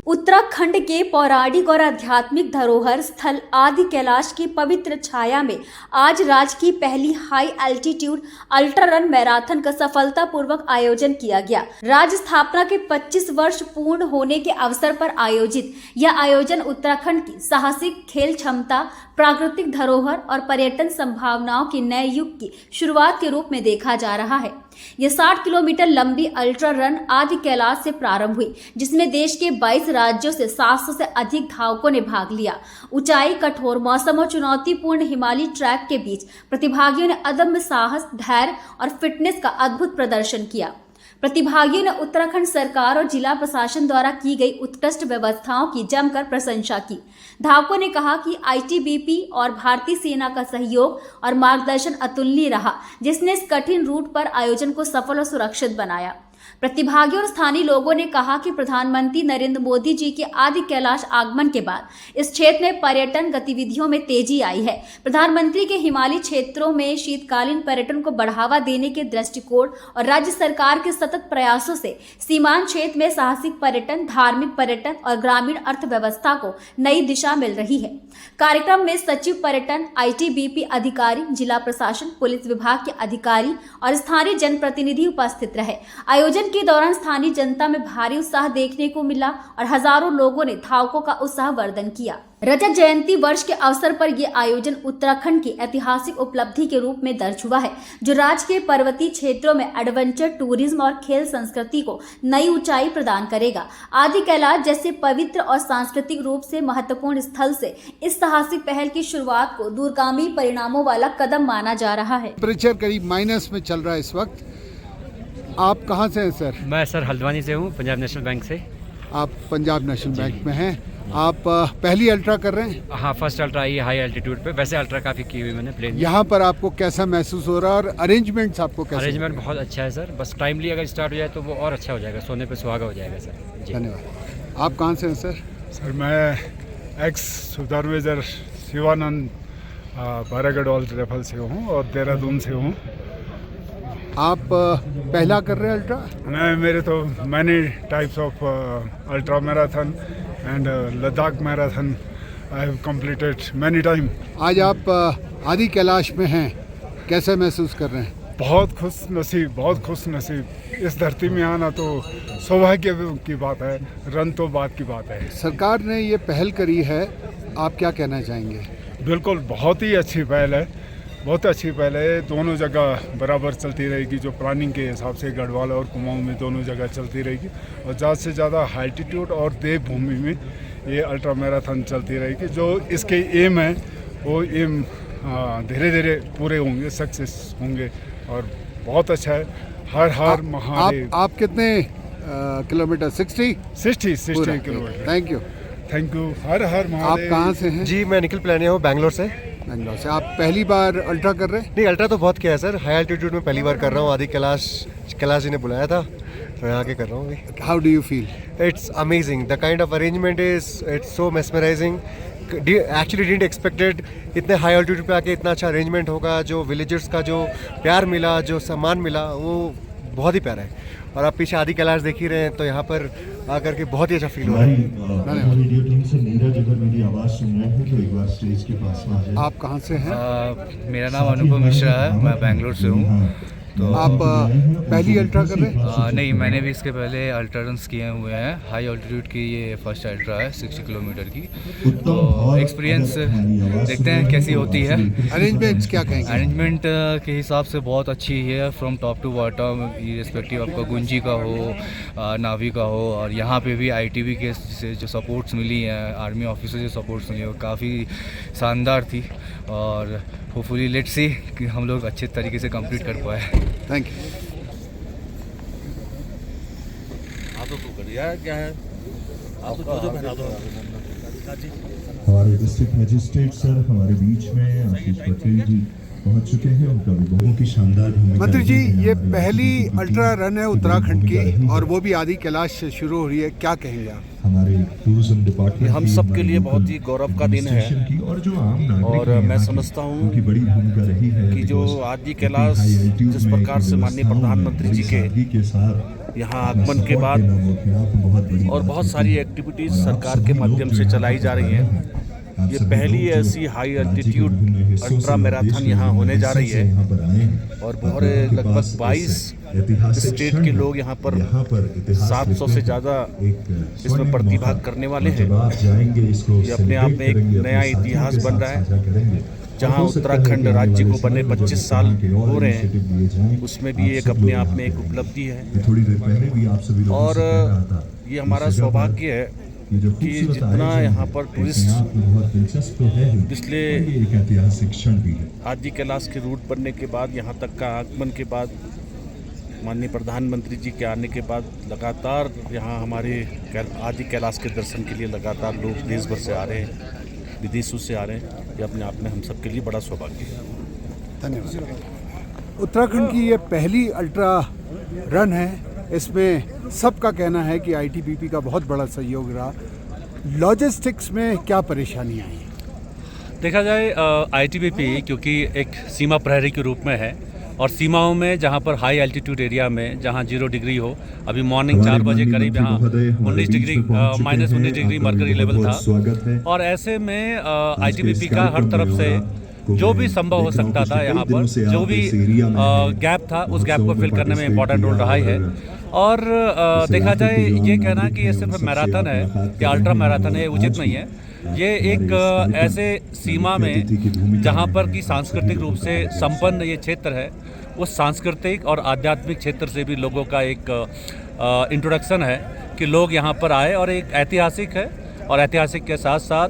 उत्तराखंड के पौराणिक और आध्यात्मिक धरोहर स्थल आदि कैलाश की पवित्र छाया में आज राज्य की पहली high altitude ultra run marathon का सफलतापूर्वक आयोजन किया गया। राज्य स्थापना के 25 वर्ष पूर्ण होने के अवसर पर आयोजित यह आयोजन उत्तराखंड की साहसिक खेल क्षमता, प्राकृतिक धरोहर और पर्यटन संभावनाओं के नए युग की शुरुआत के रूप में देखा जा रहा है। यह 60 किलोमीटर लंबी अल्ट्रा रन आदि कैलाश से प्रारंभ हुई, जिसमें देश के 22 राज्यों से 700 से अधिक धावकों ने भाग लिया। ऊंचाई, कठोर मौसम और चुनौतीपूर्ण हिमालयी ट्रैक के बीच प्रतिभागियों ने अदम्य साहस, धैर्य और फिटनेस का अद्भुत प्रदर्शन किया। प्रतिभागियों ने उत्तराखंड सरकार और जिला प्रशासन द्वारा की गई उत्कृष्ट व्यवस्थाओं की जमकर प्रशंसा की। धावकों ने कहा कि आईटीबीपी और भारतीय सेना का सहयोग और मार्गदर्शन अतुलनीय रहा, जिसने इस कठिन रूट पर आयोजन को सफल और सुरक्षित बनाया। प्रतिभागियों और स्थानीय लोगों ने कहा कि प्रधानमंत्री नरेंद्र मोदी जी के आदि कैलाश आगमन के बाद इस क्षेत्र में पर्यटन गतिविधियों में तेजी आई है। प्रधानमंत्री के हिमालयी क्षेत्रों में शीतकालीन पर्यटन को बढ़ावा देने के दृष्टिकोण और राज्य सरकार के सतत प्रयासों से सीमांत क्षेत्र में साहसिक पर्यटन, धार्मिक पर्यटन और ग्रामीण अर्थव्यवस्था को नई दिशा मिल रही है। कार्यक्रम में सचिव पर्यटन, आईटीबीपी अधिकारी, जिला प्रशासन, पुलिस विभाग के अधिकारी और स्थानीय जनप्रतिनिधि उपस्थित रहे। आयोजन के दौरान स्थानीय जनता में भारी उत्साह देखने को मिला और हजारों लोगों ने धावकों का उत्साहवर्धन किया। रजत जयंती वर्ष के अवसर पर यह आयोजन उत्तराखंड की ऐतिहासिक उपलब्धि के रूप में दर्ज हुआ है, जो राज्य के पर्वतीय क्षेत्रों में एडवेंचर टूरिज्म और खेल संस्कृति को नई ऊंचाई प्रदान करेगा। आदि कैलाश जैसे पवित्र और सांस्कृतिक रूप से महत्वपूर्ण स्थल से इस साहसिक पहल की शुरुआत को दूरगामी परिणामों वाला कदम माना जा रहा है। टेम्परेचर करीब माइनस में चल रहा है इस वक्त। आप कहाँ से हैं सर? मैं सर हल्द्वानी से हूँ, पंजाब नेशनल बैंक से। आप पंजाब नेशनल बैंक में हैं। आप पहली अल्ट्रा कर रहे हैं? हाँ, फर्स्ट अल्ट्रा आई है हाई एल्टीट्यूड पे। वैसे अल्ट्रा काफ़ी की हुई मैंने प्लेन। यहाँ पर आपको कैसा महसूस हो रहा है और अरेंजमेंट्स आपको कैसे? अरेंजमेंट बहुत अच्छा है सर, बस टाइमली अगर स्टार्ट हो जाए तो वो और अच्छा हो जाएगा, सोने पे सुहागा हो जाएगा सर जी। धन्यवाद। आप कहाँ से हैं सर? सर मैं एक्स सुधार मेजर शिवानंद बारागढ़ रेफल से हूँ और देहरादून से हूँ। आप पहला कर रहे हैं अल्ट्रा? नहीं, मेरे तो many types of ultra marathon and Ladakh marathon I have completed many time. आज आप आदि कैलाश में हैं, कैसे महसूस कर रहे हैं? बहुत खुश नसीब। इस धरती में आना तो सौभाग्य की बात है, रन तो बात की बात है। सरकार ने ये पहल करी है, आप क्या कहना चाहेंगे? बिल्कुल, बहुत ही अच्छी पहल है, बहुत अच्छी पहल है। दोनों जगह बराबर चलती रहेगी, जो प्लानिंग के हिसाब से गढ़वाल और कुमाऊं में दोनों जगह चलती रहेगी और ज़्यादा से ज़्यादा एल्टीट्यूड और देवभूमि में ये अल्ट्रा मैराथन चलती रहेगी। जो इसके एम है वो एम धीरे धीरे पूरे होंगे, सक्सेस होंगे और बहुत अच्छा है। हर महादेव। आप कितने kilometre? 60 kilometre. Thank you. Har Mahadev. आप कहाँ से हैं? जी, मैं निखिल प्लानिया हूँ, बैंगलोर से। बेंगलोर से। आप पहली बार अल्ट्रा कर रहे हैं? नहीं, अल्ट्रा तो बहुत किया है सर, हाई एल्टीट्यूड में पहली बार कर रहा हूँ। आदि कैलाश जी ने बुलाया था तो यहाँ के कर रहा हूँ अभी। How do you feel? It's amazing, the kind of arrangement it's so mesmerising. Actually didn't expected इतने हाई एल्टीट्यूड पे आके इतना अच्छा अरेंजमेंट होगा। जो विलेजर्स का जो प्यार मिला, जो सम्मान मिला, वो बहुत ही प्यारा है। और आप पीछे आदि कैलाश देख ही रहे हैं, तो यहाँ पर आकर के बहुत ही अच्छा फील हो रहा है। रेडियो टीम से नीरज, अगर मेरी आवाज़ सुन रहे हैं तो एक बार स्टेज के पास में आ जाए। आप कहाँ से हैं? मेरा नाम अनुपम मिश्रा है, मैं बैंगलोर से हूँ। तो आप पहली अल्ट्रा कर रहे हैं? नहीं, मैंने भी इसके पहले अल्ट्रा रन्स किए हुए हैं। हाई ऑल्टीट्यूड की ये फर्स्ट अल्ट्रा है, 60 किलोमीटर की। तो एक्सपीरियंस देखते हैं कैसी होती है। अरेंजमेंट्स क्या कहेंगे? अरेंजमेंट के हिसाब से बहुत अच्छी है, from top to bottom, respective आपका गुंजी का हो, नावी का हो। और यहाँ पे भी आईटीबी के से जो सपोर्ट्स मिली हैं, आर्मी ऑफिसर जो सपोर्ट्स मिली, वो काफ़ी शानदार थी। और होपफुली लेट्स सी कि हम लोग अच्छे तरीके से कंप्लीट कर पाए। Thank you. आप तो बढ़िया क्या है, आप तो बना दो। हमारे डिस्ट्रिक्ट मजिस्ट्रेट सर हमारे बीच में आशीष पटेल जी पहुंच चुके हैं। उनका विभागों की शानदार मंत्री जी, ये पहली अल्ट्रा रन है उत्तराखंड की और वो भी आदि कैलाश से शुरू हो रही है, क्या कहेंगे आप? हमारे टूरिज्म डिपार्टमेंट हम सब के लिए बहुत ही गौरव का दिन है और जो आम नागरिक और मैं समझता हूँ की बड़ी भूमिका रही है कि जो आदि कैलाश जिस प्रकार से माननीय प्रधानमंत्री जी के यहाँ आगमन के बाद और बहुत सारी एक्टिविटीज़ सरकार के माध्यम से चलाई जा रही हैं। ये पहली ऐसी हाई एल्टीट्यूड अल्ट्रा मैराथन यहाँ होने जा रही है और पूरे लगभग 22 स्टेट के लोग यहाँ पर 700 से ज़्यादा इसमें प्रतिभाग करने वाले हैं। ये अपने आप में एक नया इतिहास बन रहा है। जहाँ उत्तराखंड राज्य को बने 25 साल हो रहे हैं, उसमें भी एक अपने आप में एक उपलब्धि है। और ये हमारा सौभाग्य है कि जितना यहाँ पर टूरिस्ट पिछले आदि कैलाश के रूट बनने के बाद, यहाँ तक का आगमन के बाद, माननीय प्रधानमंत्री जी के आने के बाद लगातार यहाँ हमारे आदि कैलाश के दर्शन के लिए लगातार लोग देश भर से आ रहे हैं, विदेशों से आ रहे हैं। ये अपने आप में हम सब के लिए बड़ा सौभाग्य है। धन्यवाद। उत्तराखंड की ये पहली अल्ट्रा रन है। इसमें सबका कहना है कि आईटीबीपी का बहुत बड़ा सहयोग रहा। लॉजिस्टिक्स में क्या परेशानियां आई? देखा जाए आईटीबीपी क्योंकि एक सीमा प्रहरी के रूप में है और सीमाओं में जहाँ पर हाई एल्टीट्यूड एरिया में जहाँ 0 डिग्री हो, अभी मॉर्निंग 4 बजे करीब यहाँ -19 डिग्री मरकरी लेवल था। और ऐसे में आईटीबीपी का हर तरफ से जो भी संभव हो सकता था, यहाँ पर जो भी गैप था उस गैप को फिल करने में इम्पोर्टेंट रोल रहा है। और देखा जाए ये कहना कि ये सिर्फ मैराथन है या अल्ट्रा मैराथन है, उचित नहीं है। ये एक ऐसे सीमा में जहाँ पर कि सांस्कृतिक रूप से संपन्न ये क्षेत्र है, उस सांस्कृतिक और आध्यात्मिक क्षेत्र से भी लोगों का एक इंट्रोडक्शन है कि लोग यहाँ पर आए। और एक ऐतिहासिक है और ऐतिहासिक के साथ साथ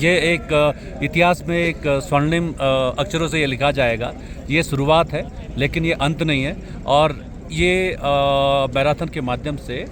ये एक इतिहास में एक स्वर्णिम अक्षरों से ये लिखा जाएगा। ये शुरुआत है लेकिन ये अंत नहीं है। और ये मैराथन के माध्यम से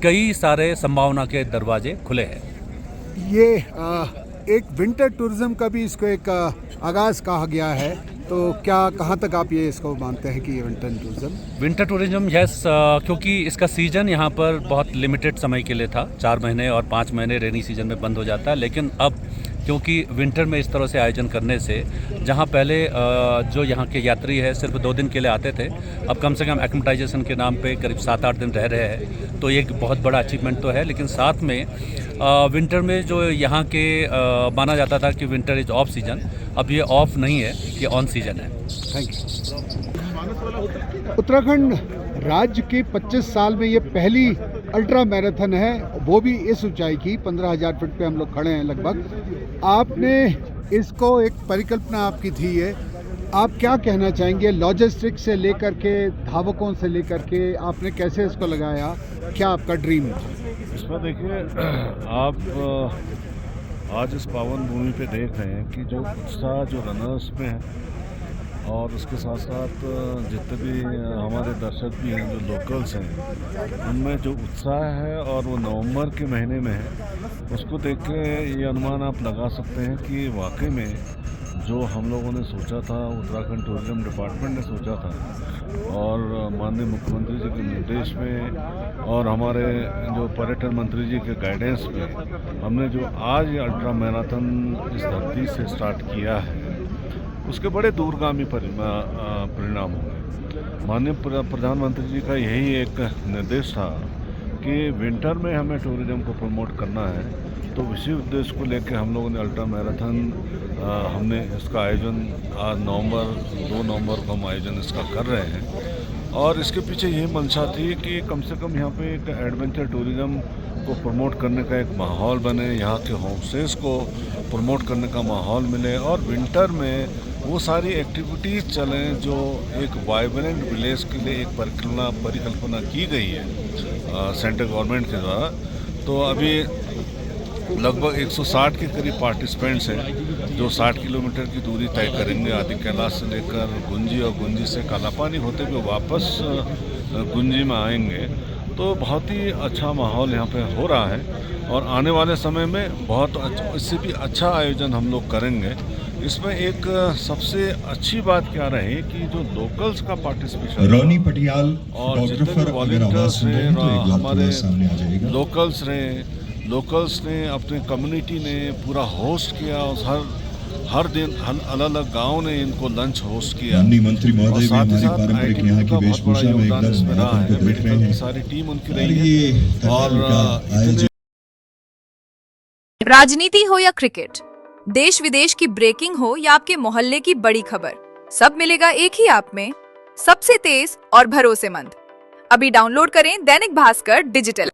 कई सारे संभावना के दरवाजे खुले हैं। ये एक विंटर टूरिज्म का भी इसको एक आगाज़ कहा गया है, तो क्या कहाँ तक आप ये इसको मानते हैं कि ये विंटर टूरिज्म? यस, क्योंकि इसका सीज़न यहाँ पर बहुत लिमिटेड समय के लिए था, 4 महीने और 5 महीने रेनी सीजन में बंद हो जाता है। लेकिन अब क्योंकि विंटर में इस तरह से आयोजन करने से, जहाँ पहले जो यहाँ के यात्री है सिर्फ 2 दिन के लिए आते थे, अब कम से कम एक्लिमेटाइजेशन के नाम पे करीब 7-8 दिन रह रहे हैं, तो ये एक बहुत बड़ा अचीवमेंट तो है। लेकिन साथ में विंटर में जो यहाँ के माना जाता था कि विंटर इज़ ऑफ सीजन, अब ये ऑफ नहीं है, ये ऑन सीजन है। Thank you. उत्तराखंड राज्य के 25 साल में ये पहली अल्ट्रा मैराथन है, वो भी इस ऊंचाई की 15,000 फीट पे हम लोग खड़े हैं लगभग। आपने इसको एक परिकल्पना आपकी थी ये, आप क्या कहना चाहेंगे? लॉजिस्टिक्स से लेकर के, धावकों से लेकर के, आपने कैसे इसको लगाया? क्या आपका ड्रीम था? इसमें देखिए, आप आज इस पावन भूमि पे देख रहे हैं कि जो उत्साह जो रनर्स में है और उसके साथ साथ जितने भी हमारे दर्शक भी हैं जो लोकल्स हैं, उनमें जो उत्साह है और वो नवंबर के महीने में है, उसको देख के ये अनुमान आप लगा सकते हैं कि वाकई में जो हम लोगों ने सोचा था, उत्तराखंड टूरिज्म डिपार्टमेंट ने सोचा था और माननीय मुख्यमंत्री जी के निर्देश में और हमारे जो पर्यटन मंत्री जी के गाइडेंस में हमने जो आज ये अल्ट्रा मैराथन इस धरती से स्टार्ट किया है, उसके बड़े दूरगामी परिणाम होंगे। माननीय प्रधानमंत्री जी का यही एक निर्देश था कि विंटर में हमें टूरिज्म को प्रमोट करना है, तो इसी उद्देश्य को लेकर हम लोगों ने अल्ट्रा मैराथन हमने इसका आयोजन आज 2 नवंबर को हम आयोजन इसका कर रहे हैं। और इसके पीछे यही मंशा थी कि कम से कम यहाँ पे एक एडवेंचर टूरिज्म को प्रमोट करने का एक माहौल बने, यहाँ के होम स्टेज को प्रमोट करने का माहौल मिले और विंटर में वो सारी एक्टिविटीज़ चलें जो एक वाइब्रेंट विलेज के लिए एक परिकल्पना की गई है सेंट्रल गवर्नमेंट के द्वारा। तो अभी लगभग 160 के करीब पार्टिसिपेंट्स हैं जो 60 किलोमीटर की दूरी तय करेंगे आदि कैलाश से लेकर गुंजी और गुंजी से कालापानी होते हुए वापस गुंजी में आएंगे। तो बहुत ही अच्छा माहौल यहाँ पे हो रहा है और आने वाले समय में बहुत इससे भी अच्छा आयोजन हम लोग करेंगे। इसमें एक सबसे अच्छी बात क्या रही कि जो लोकल्स का पार्टिसिपेशन, रोनी पटियाल और जितने भी वॉलंटियर्स रहे, हमारे लोकल्स ने अपने कम्युनिटी ने पूरा होस्ट किया और हर हर दिन अलग अलग गाँव ने इनको लंच होस्ट किया माननीय मंत्री और महोदय भी साथ ही हमारी साथ पारंपरिक ITBP यहाँ का की बहुत बड़ा वेशभूषा में योगदान एकदम इसमें रहा मैराथन है। को देख रहे मेडिकल की हैं सारी टीम उनकी और रही है ये और का इतने राजनीति हो या क्रिकेट, देश विदेश की ब्रेकिंग हो या आपके मोहल्ले की बड़ी खबर, सब मिलेगा एक ही ऐप में, सबसे तेज और भरोसेमंद। अभी डाउनलोड करें दैनिक भास्कर डिजिटल।